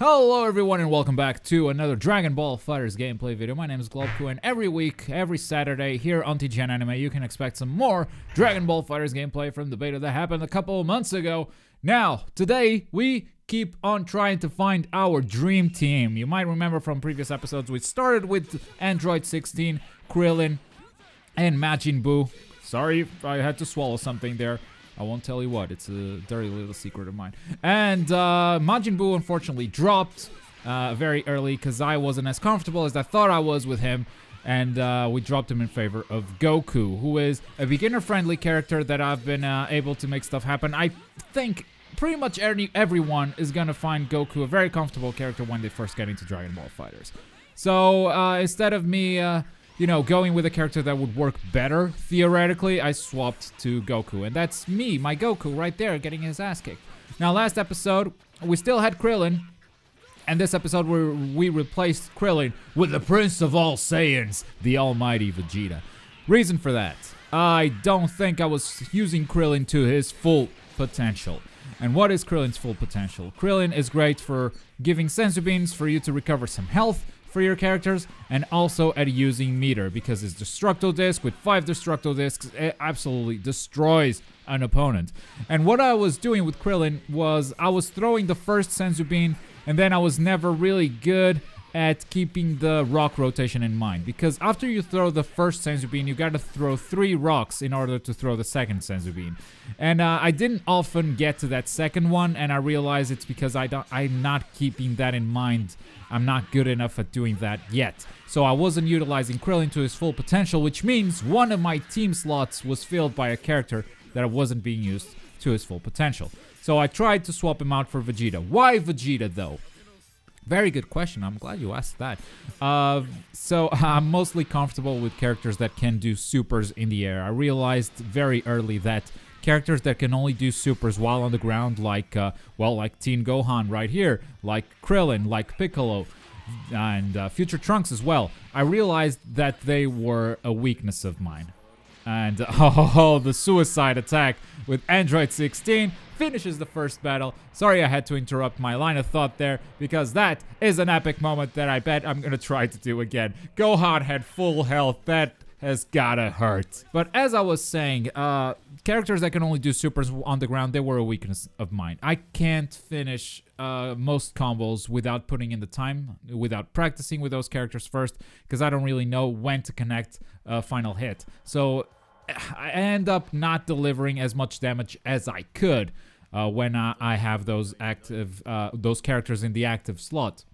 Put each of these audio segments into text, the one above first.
Hello everyone and welcome back to another Dragon Ball FighterZ gameplay video. My name is Globku and every week, every Saturday here on TGN Anime you can expect some more Dragon Ball FighterZ gameplay from the beta that happened a couple of months ago. Now, today we keep on trying to find our dream team. You might remember from previous episodes we started with Android 16, Krillin, and Majin Buu. Sorry if I had to swallow something there. I won't tell you what, it's a dirty little secret of mine. And Majin Buu unfortunately dropped very early because I wasn't as comfortable as I thought I was with him. And we dropped him in favor of Goku, who is a beginner-friendly character that I've been able to make stuff happen. I think pretty much everyone is going to find Goku a very comfortable character when they first get into Dragon Ball FighterZ. So instead of me... you know, going with a character that would work better, theoretically, I swapped to Goku. And that's me, my Goku, right there, getting his ass kicked. Now, last episode, we still had Krillin. And this episode, we replaced Krillin with the Prince of all Saiyans, the almighty Vegeta. Reason for that, I don't think I was using Krillin to his full potential. And what is Krillin's full potential? Krillin is great for giving senzu beans for you to recover some health for your characters, and also at using meter, because his Destructo Disc with 5 Destructo Discs, it absolutely destroys an opponent. And what I was doing with Krillin was I was throwing the first senzu bean, and then I was never really good at keeping the rock rotation in mind, because after you throw the first senzu bean, you gotta throw 3 rocks in order to throw the second senzu bean. And I didn't often get to that second one, and I realized it's because I'm not keeping that in mind. I'm not good enough at doing that yet. So I wasn't utilizing Krillin to his full potential, which means one of my team slots was filled by a character that wasn't being used to his full potential. So I tried to swap him out for Vegeta. Why Vegeta though? Very good question. I'm glad you asked that. So I'm mostly comfortable with characters that can do supers in the air. I realized very early that characters that can only do supers while on the ground, like, well, like Teen Gohan right here, like Krillin, like Piccolo, and Future Trunks as well. I realized that they were a weakness of mine. And, the suicide attack with Android 16 finishes the first battle. Sorry I had to interrupt my line of thought there, because that is an epic moment that I bet I'm gonna try to do again. Gohan had full health. That has gotta hurt. But as I was saying, characters that can only do supers on the ground, they were a weakness of mine. I can't finish most combos without putting in the time, without practicing with those characters first, because I don't really know when to connect a final hit. So I end up not delivering as much damage as I could when I have those characters in the active slot.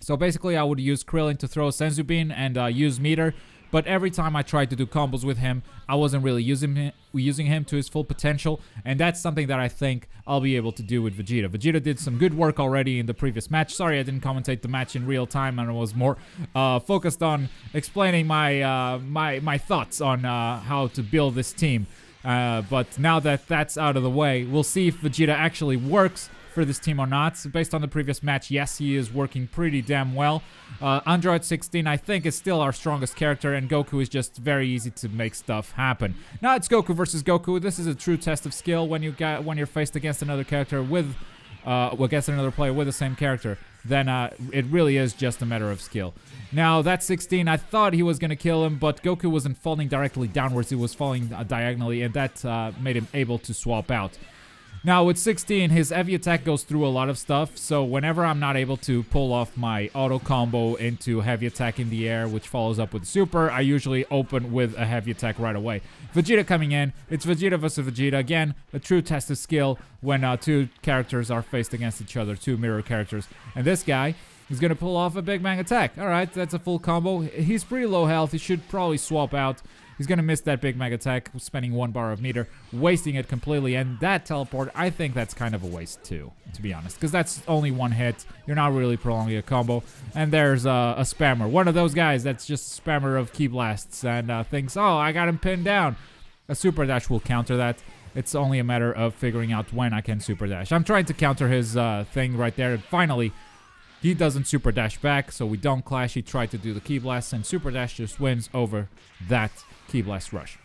So basically I would use Krillin to throw senzu bean and use meter. But every time I tried to do combos with him, I wasn't really using him to his full potential. And that's something that I think I'll be able to do with Vegeta. Vegeta did some good work already in the previous match. Sorry I didn't commentate the match in real time, and I was more focused on explaining my my thoughts on how to build this team. But now that that's out of the way, we'll see if Vegeta actually works for this team or not. So based on the previous match, yes, he is working pretty damn well. Android 16, I think, is still our strongest character, and Goku is just very easy to make stuff happen. Now it's Goku versus Goku. This is a true test of skill when you're faced against another character with against another player with the same character. Then it really is just a matter of skill. Now that 16, I thought he was gonna kill him, but Goku wasn't falling directly downwards. He was falling diagonally, and that made him able to swap out. Now with 16, his heavy attack goes through a lot of stuff, so whenever I'm not able to pull off my auto combo into heavy attack in the air, which follows up with super, I usually open with a heavy attack right away. Vegeta coming in, it's Vegeta versus Vegeta, again, a true test of skill when two characters are faced against each other, two mirror characters. And this guy is gonna pull off a Big Bang attack. Alright, that's a full combo. He's pretty low health, he should probably swap out. He's gonna miss that Big Mag attack, spending 1 bar of meter, wasting it completely, and that teleport, I think that's kind of a waste too, to be honest, because that's only 1 hit. You're not really prolonging a combo. And there's a spammer, one of those guys that's just a spammer of key blasts and thinks, oh, I got him pinned down. A super dash will counter that. It's only a matter of figuring out when I can super dash. I'm trying to counter his thing right there, and finally, he doesn't super dash back, so we don't clash. He tried to do the key blast, and super dash just wins over that Key Blast Rush.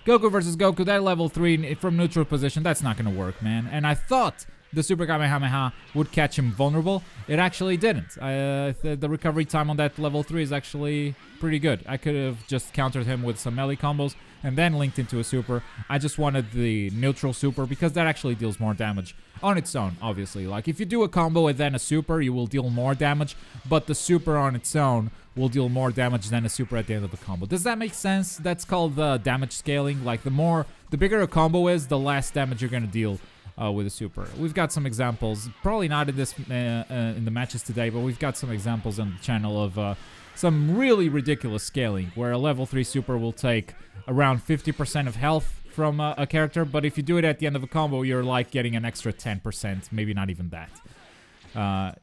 Goku versus Goku, that level 3 from neutral position, that's not gonna work, man. And I thought the Super Kamehameha would catch him vulnerable. It actually didn't. The recovery time on that level 3 is actually pretty good. I could have just countered him with some melee combos and then linked into a super. I just wanted the neutral super because that actually deals more damage on its own, obviously. Like, if you do a combo and then a super, you will deal more damage, but the super on its own will deal more damage than a super at the end of the combo. Does that make sense? That's called damage scaling. Like, the bigger a combo is, the less damage you're gonna deal with a super. We've got some examples, probably not in this in the matches today, but we've got some examples on the channel of some really ridiculous scaling, where a level 3 super will take around 50% of health from a character, but if you do it at the end of a combo, you're like getting an extra 10%, maybe not even that.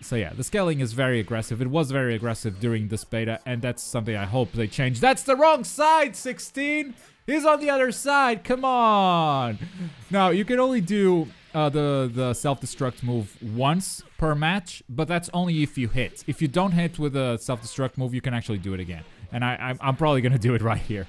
So yeah, the scaling is very aggressive. It was very aggressive during this beta, and that's something I hope they change. That's the wrong side, 16! He's on the other side, come on! Now, you can only do the self-destruct move once per match, but that's only if you hit. If you don't hit with a self-destruct move, you can actually do it again. And I'm probably gonna do it right here.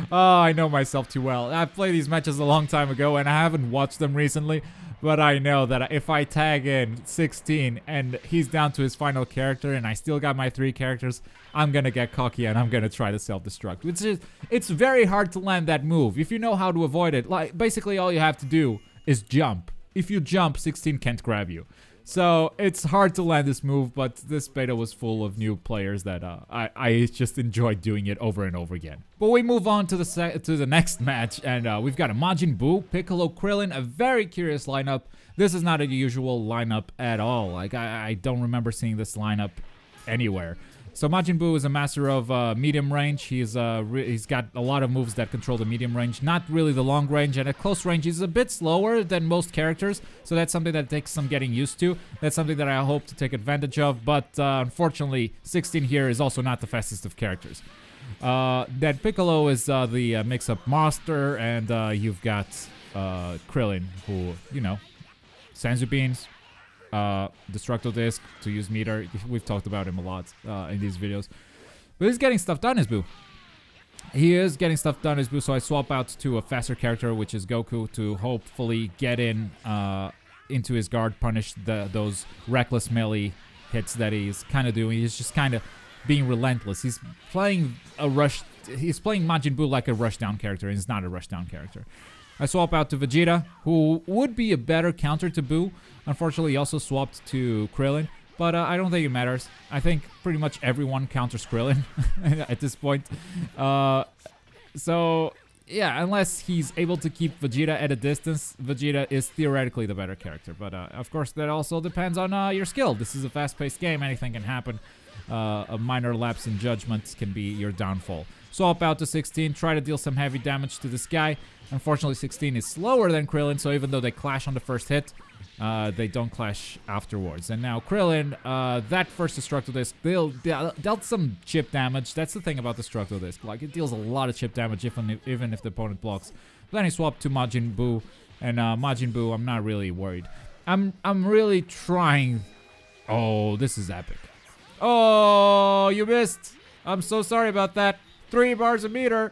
Oh, I know myself too well. I've played these matches a long time ago, and I haven't watched them recently, but I know that if I tag in 16 and he's down to his final character and I still got my 3 characters, I'm gonna get cocky and I'm gonna try to self-destruct. It's very hard to land that move. If you know how to avoid it, like, basically all you have to do is jump. If you jump, 16 can't grab you. So it's hard to land this move, but this beta was full of new players that I just enjoyed doing it over and over again. But we move on to the next match, and we've got a Majin Buu, Piccolo, Krillin, a very curious lineup. This is not a usual lineup at all. Like, I don't remember seeing this lineup anywhere. So Majin Buu is a master of medium range. He's got a lot of moves that control the medium range, not really the long range, and at close range he's a bit slower than most characters, so that's something that takes some getting used to. That's something that I hope to take advantage of, but unfortunately 16 here is also not the fastest of characters. That Piccolo is the mix-up master, and you've got Krillin, who, you know, Senzu Beans, Destructo Disc to use meter. We've talked about him a lot in these videos, but he's getting stuff done as Buu. He is getting stuff done as Buu, so I swap out to a faster character, which is Goku, to hopefully get in into his guard, punish those reckless melee hits that he's kind of doing. He's just kind of being relentless. He's playing He's playing Majin Buu like a rushdown character, and he's not a rushdown character. I swap out to Vegeta, who would be a better counter to Buu. Unfortunately, he also swapped to Krillin, but I don't think it matters. I think pretty much everyone counters Krillin at this point. So, yeah, unless he's able to keep Vegeta at a distance, Vegeta is theoretically the better character. But, of course, that also depends on your skill. This is a fast-paced game. Anything can happen. A minor lapse in judgment can be your downfall. Swap out to 16, try to deal some heavy damage to this guy. Unfortunately, 16 is slower than Krillin, so even though they clash on the first hit, they don't clash afterwards. And now Krillin, that first Destructo Disc dealt some chip damage. That's the thing about Destructo Disc. Like, it deals a lot of chip damage even if the opponent blocks. But then he swapped to Majin Buu, and Majin Buu, I'm not really worried. I'm really trying. Oh, this is epic. Oh, you missed. I'm so sorry about that. 3 bars a meter.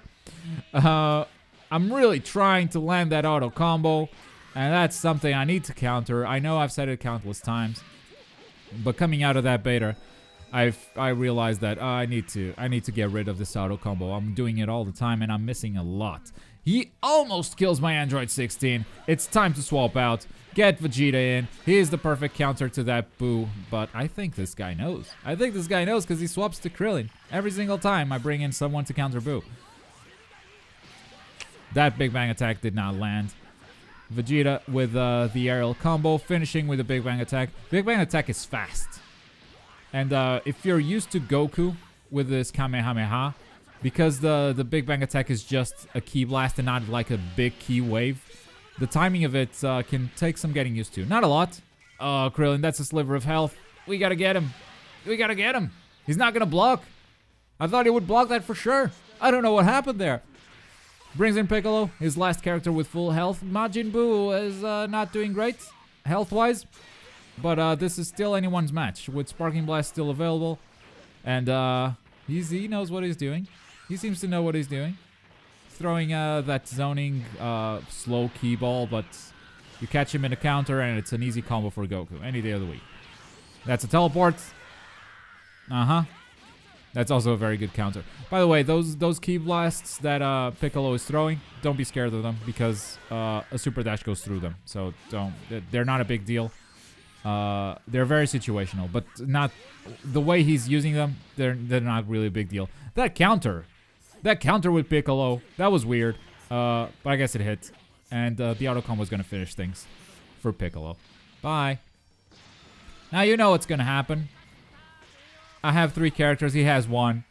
I'm really trying to land that auto combo, and that's something I need to counter. I know I've said it countless times, but coming out of that beta, I realized that I need to get rid of this auto combo. I'm doing it all the time, and I'm missing a lot. He almost kills my Android 16. It's time to swap out. Get Vegeta in. He is the perfect counter to that Buu, but I think this guy knows. I think this guy knows because he swaps to Krillin. Every single time I bring in someone to counter Buu. That Big Bang attack did not land. Vegeta with the aerial combo, finishing with a Big Bang attack. Big Bang attack is fast. And if you're used to Goku with this Kamehameha, because the Big Bang attack is just a ki blast and not like a big ki wave, the timing of it can take some getting used to. Not a lot. Oh, Krillin, that's a sliver of health. We gotta get him. We gotta get him. He's not gonna block. I thought he would block that for sure. I don't know what happened there. Brings in Piccolo, his last character with full health. Majin Buu is not doing great, health-wise. But this is still anyone's match, with Sparking Blast still available. And he knows what he's doing. He seems to know what he's doing. Throwing that zoning slow key ball, but You catch him in a counter, and it's an easy combo for Goku any day of the week. That's a teleport. That's also a very good counter. By the way, those Ki blasts that Piccolo is throwing, don't be scared of them because a super dash goes through them. So they're not a big deal. They're very situational, but not the way he's using them. They're not really a big deal. That counter with Piccolo, that was weird. But I guess it hit, and the auto combo is gonna finish things for Piccolo. Bye. Now you know what's gonna happen. I have 3 characters, he has 1.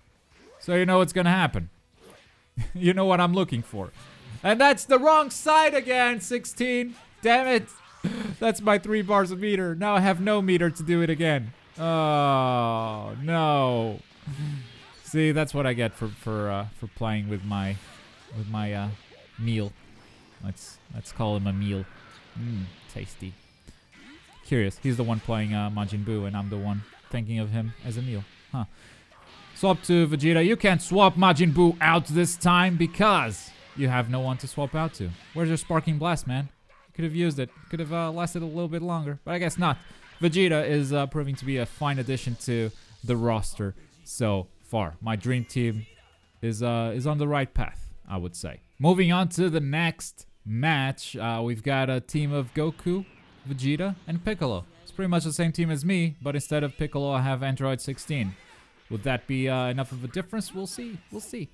So you know what's gonna happen. You know what I'm looking for. And that's the wrong side again, 16. Damn it. That's my 3 bars of meter. Now I have no meter to do it again. Oh, no. See, that's what I get for playing with my meal. Let's call him a meal. Tasty. Curious, he's the one playing Majin Buu, and I'm the one thinking of him as a meal. Huh. Swap to Vegeta. You can't swap Majin Buu out this time because you have no one to swap out to. Where's your Sparking Blast, man? Could have used it. Could have lasted a little bit longer, but I guess not. Vegeta is proving to be a fine addition to the roster so far. My dream team is on the right path, I would say. Moving on to the next match, we've got a team of Goku, Vegeta, and Piccolo. It's pretty much the same team as me, but instead of Piccolo, I have Android 16. Would that be enough of a difference? We'll see. We'll see.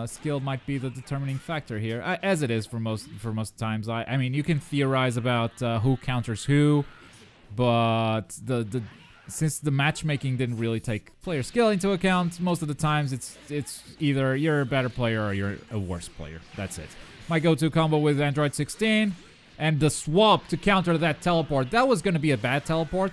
Skill might be the determining factor here, as it is for most times. I mean, you can theorize about who counters who, but since the matchmaking didn't really take player skill into account, most of the times it's either you're a better player or you're a worse player. That's it. My go-to combo with Android 16 and the swap to counter that teleport. That was going to be a bad teleport.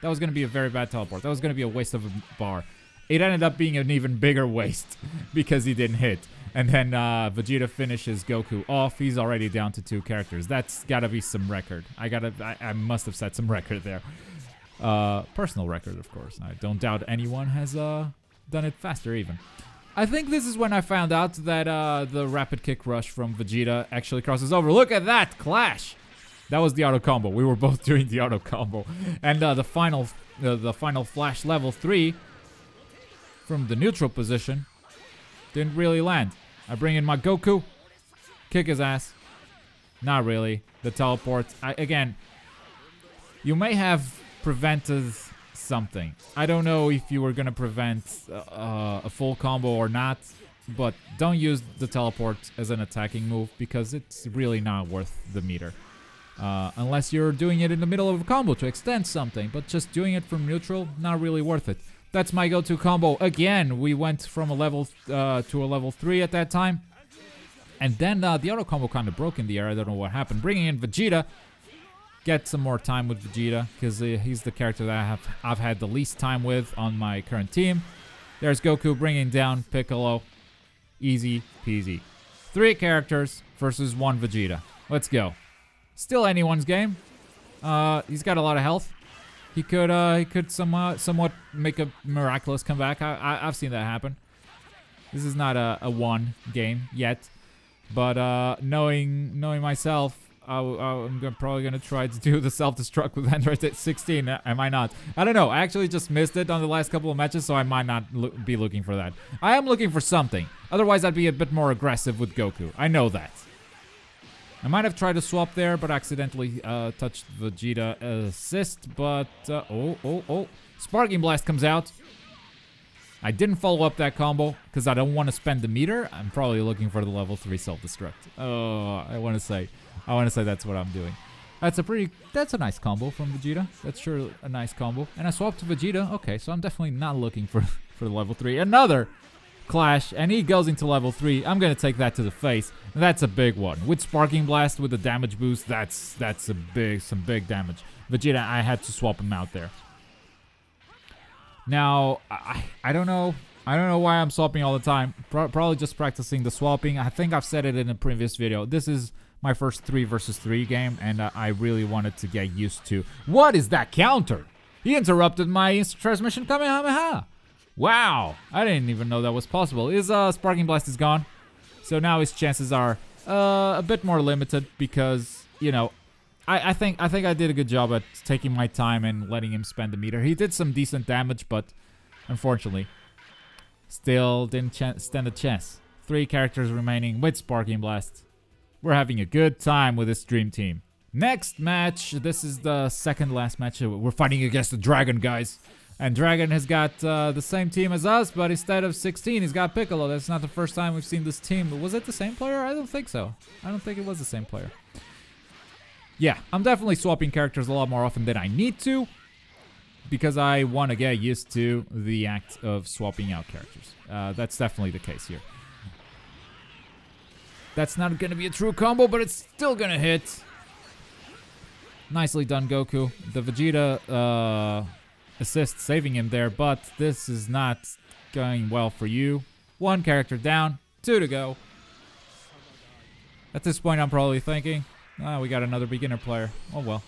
That was going to be a very bad teleport. That was going to be a waste of a bar. It ended up being an even bigger waste because he didn't hit. And then Vegeta finishes Goku off. He's already down to 2 characters. That's got to be some record. I must have set some record there. Personal record, of course. I don't doubt anyone has done it faster even. I think this is when I found out that the rapid kick rush from Vegeta actually crosses over. Look at that clash! That was the auto combo. We were both doing the auto combo. And the final flash level 3 from the neutral position didn't really land. I bring in my Goku, kick his ass. Not really. The teleport. Again, you may have prevented something. I don't know if you were gonna prevent a full combo or not, but don't use the teleport as an attacking move because it's really not worth the meter. Unless you're doing it in the middle of a combo to extend something, but just doing it from neutral, not really worth it. That's my go-to combo. Again, we went from a level to a level 3 at that time. And then the auto combo kind of broke in the air. I don't know what happened. Bringing in Vegeta. Get some more time with Vegeta because he's the character that I've had the least time with on my current team. There's Goku bringing down Piccolo. Easy peasy. 3 characters versus 1 Vegeta. Let's go. Still anyone's game. He's got a lot of health. He could somewhat make a miraculous comeback. I've seen that happen. This is not a 1 game yet, but knowing myself, I'm probably gonna try to do the self-destruct with Android 16. Am I not? I don't know. I actually just missed it on the last couple of matches, so I might not be looking for that. I am looking for something. Otherwise, I'd be a bit more aggressive with Goku. I know that. I might have tried to swap there, but accidentally touched Vegeta assist, but... oh. Sparking Blast comes out. I didn't follow up that combo, because I don't want to spend the meter. I'm probably looking for the level 3 self-destruct. Oh, I want to say that's what I'm doing. That's a nice combo from Vegeta. That's sure a nice combo. And I swapped to Vegeta. Okay, so I'm definitely not looking for the level 3. Another clash, and he goes into level 3. I'm gonna take that to the face. That's a big one. With Sparking Blast, with the damage boost, that's some big damage. Vegeta, I had to swap him out there. Now, I don't know why I'm swapping all the time. Probably just practicing the swapping. I think I've said it in a previous video. This is my first 3 versus 3 game, and I really wanted to get used to. What is that counter? He interrupted my instant transmission Kamehameha. Wow, I didn't even know that was possible. His Sparking Blast is gone, so now his chances are a bit more limited because, you know, I think I did a good job at taking my time and letting him spend the meter. He did some decent damage, but unfortunately, still didn't stand a chance. 3 characters remaining with Sparking Blast. We're having a good time with this Dream Team. Next match, this is the second last match. We're fighting against the Dragon, guys. And Dragon has got the same team as us, but instead of 16, he's got Piccolo. That's not the first time we've seen this team. Was it the same player? I don't think so. I don't think it was the same player. Yeah, I'm definitely swapping characters a lot more often than I need to, because I want to get used to the act of swapping out characters. That's definitely the case here. That's not going to be a true combo, but it's still going to hit. Nicely done, Goku. The Vegeta assist saving him there, but this is not going well for you. 1 character down, 2 to go. At this point, I'm probably thinking, we got another beginner player. Oh well.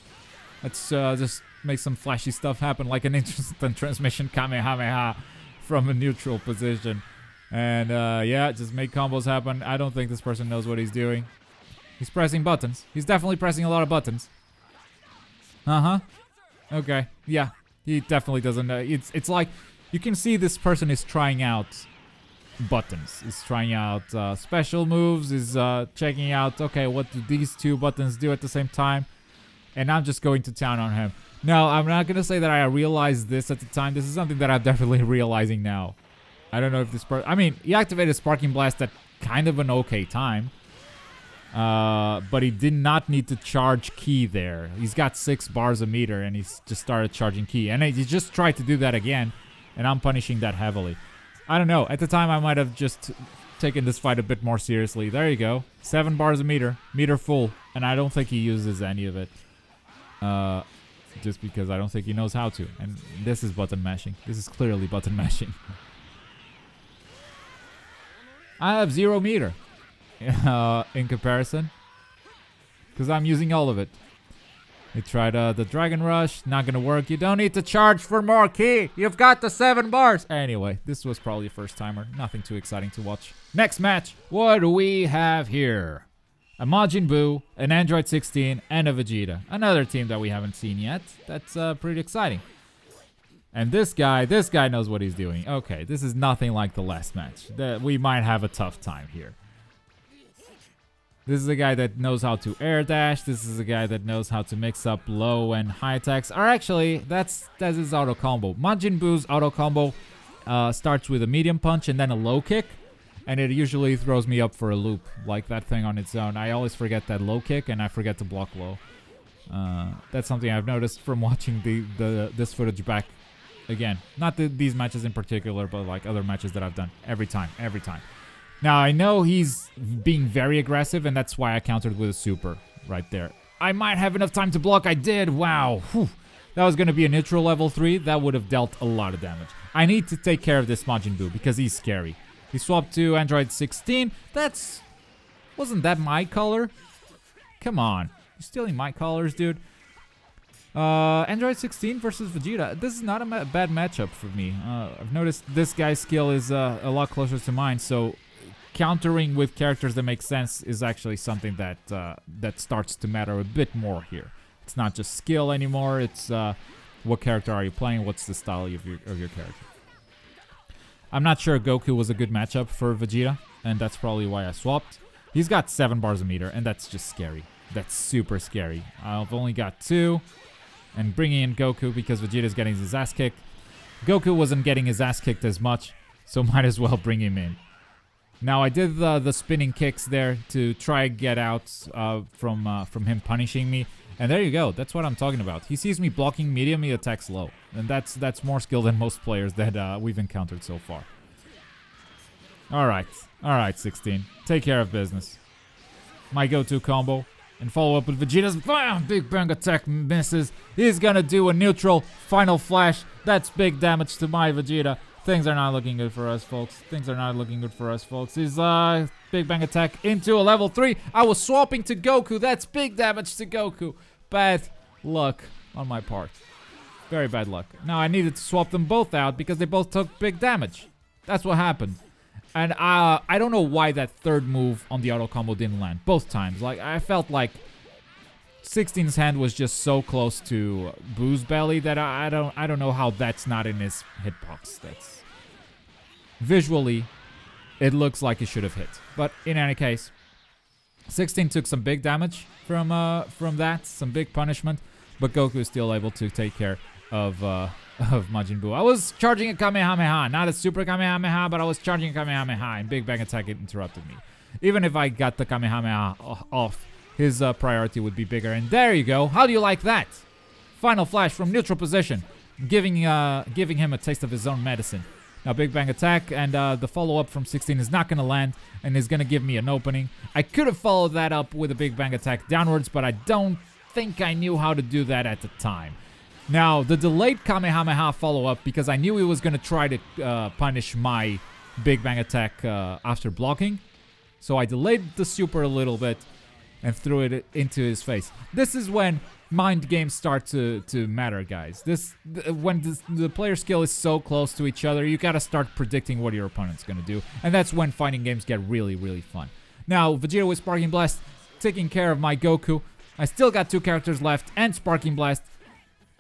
Let's just make some flashy stuff happen, like an instant transmission Kamehameha from a neutral position. And yeah, just make combos happen. I don't think this person knows what he's doing. He's pressing buttons. He's definitely pressing a lot of buttons. Uh-huh. Okay. Yeah. He definitely doesn't know. It's like, you can see this person is trying out buttons. He's trying out special moves. He's checking out, okay, what do these 2 buttons do at the same time? And I'm just going to town on him. No, I'm not going to say that I realized this at the time. This is something that I'm definitely realizing now. I don't know if this person... I mean, he activated Sparking Blast at kind of an okay time. But he did not need to charge Ki there. He's got 6 bars a meter and he's just started charging Ki. And he just tried to do that again. And I'm punishing that heavily. I don't know. At the time, I might have just taken this fight a bit more seriously. There you go. 7 bars a meter. Meter full. And I don't think he uses any of it. Just because I don't think he knows how to. And this is button mashing. This is clearly button mashing. I have 0 meter. In comparison, because I'm using all of it. We tried the Dragon Rush, not gonna work. You don't need to charge for more Ki. You've got the 7 bars. Anyway, this was probably a first timer. Nothing too exciting to watch. Next match. What do we have here? A Majin Buu, an Android 16, and a Vegeta. Another team that we haven't seen yet. That's pretty exciting. And this guy knows what he's doing. Okay, this is nothing like the last match. We might have a tough time here. This is a guy that knows how to air dash. This is a guy that knows how to mix up low and high attacks. Or actually, that's his auto combo. Majin Buu's auto combo starts with a medium punch and then a low kick. And it usually throws me up for a loop, like that thing on its own. I always forget that low kick and I forget to block low. That's something I've noticed from watching this footage back again. Not these matches in particular, but like other matches that I've done. Every time. Now, I know he's being very aggressive, and that's why I countered with a super right there. I might have enough time to block. I did. Wow. Whew. That was going to be a neutral level 3. That would have dealt a lot of damage. I need to take care of this Majin Buu because he's scary. He swapped to Android 16. Wasn't that my color? Come on. You're stealing my colors, dude. Android 16 versus Vegeta. This is not a bad matchup for me. I've noticed this guy's skill is a lot closer to mine, so... countering with characters that make sense is actually something that that starts to matter a bit more here. It's not just skill anymore. It's what character are you playing? What's the style of your character? I'm not sure Goku was a good matchup for Vegeta, and that's probably why I swapped. He's got 7 bars a meter, and that's just scary. That's super scary. I've only got 2, and bringing in Goku because Vegeta's getting his ass kicked. Goku wasn't getting his ass kicked as much, so might as well bring him in. Now, I did the spinning kicks there to try and get out from him punishing me. And there you go. That's what I'm talking about. He sees me blocking medium, he attacks low. And that's more skill than most players that we've encountered so far. Alright, 16. Take care of business. My go-to combo. And follow up with Vegeta's big bang attack misses. He's gonna do a neutral final flash. That's big damage to my Vegeta. Things are not looking good for us, folks. Things are not looking good for us, folks. His big bang attack into a level 3. I was swapping to Goku. That's big damage to Goku. Bad luck on my part. Very bad luck. Now I needed to swap them both out because they both took big damage. That's what happened. And I don't know why that third move on the auto combo didn't land. Both times. Like, I felt like 16's hand was just so close to Boo's belly that I don't know how that's not in his hitbox. That's visually, it looks like it should have hit. But in any case, 16 took some big damage from that, some big punishment, but Goku is still able to take care of Majin Buu. I was charging a Kamehameha, not a super Kamehameha, but I was charging a Kamehameha, and Big Bang Attack interrupted me. Even if I got the Kamehameha off, his priority would be bigger. And there you go. How do you like that? Final flash from neutral position, giving him a taste of his own medicine. Now Big Bang Attack, and the follow-up from 16 is not going to land, and is going to give me an opening. I could have followed that up with a Big Bang Attack downwards, but I don't think I knew how to do that at the time. Now, the delayed Kamehameha follow-up, because I knew he was going to try to punish my Big Bang Attack after blocking. So I delayed the super a little bit and threw it into his face. This is when mind games start to matter, guys. When the player skill is so close to each other, you gotta start predicting what your opponent's gonna do. And that's when fighting games get really, really fun. Now, Vegeta with Sparking Blast, taking care of my Goku. I still got 2 characters left and Sparking Blast.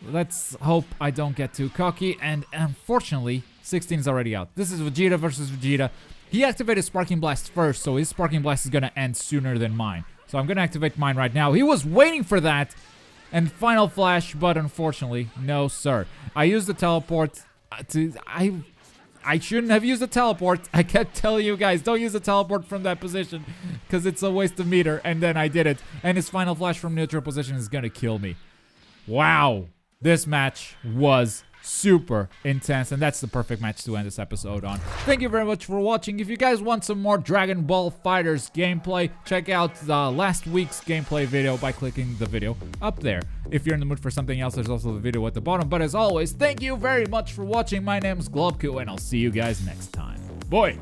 Let's hope I don't get too cocky. And unfortunately, 16 is already out. This is Vegeta versus Vegeta. He activated Sparking Blast first, so his Sparking Blast is gonna end sooner than mine. So I'm gonna activate mine right now. He was waiting for that. And final flash, but unfortunately, no sir. I used the teleport I shouldn't have used the teleport. I kept telling you guys, don't use the teleport from that position, because it's a waste of meter, and then I did it. And his final flash from neutral position is gonna kill me. Wow. This match was super intense, and that's the perfect match to end this episode on. Thank you very much for watching. If you guys want some more Dragon Ball FighterZ gameplay, check out last week's gameplay video by clicking the video up there. If you're in the mood for something else, there's also the video at the bottom. But as always, thank you very much for watching. My name is Globku, and I'll see you guys next time. Boy!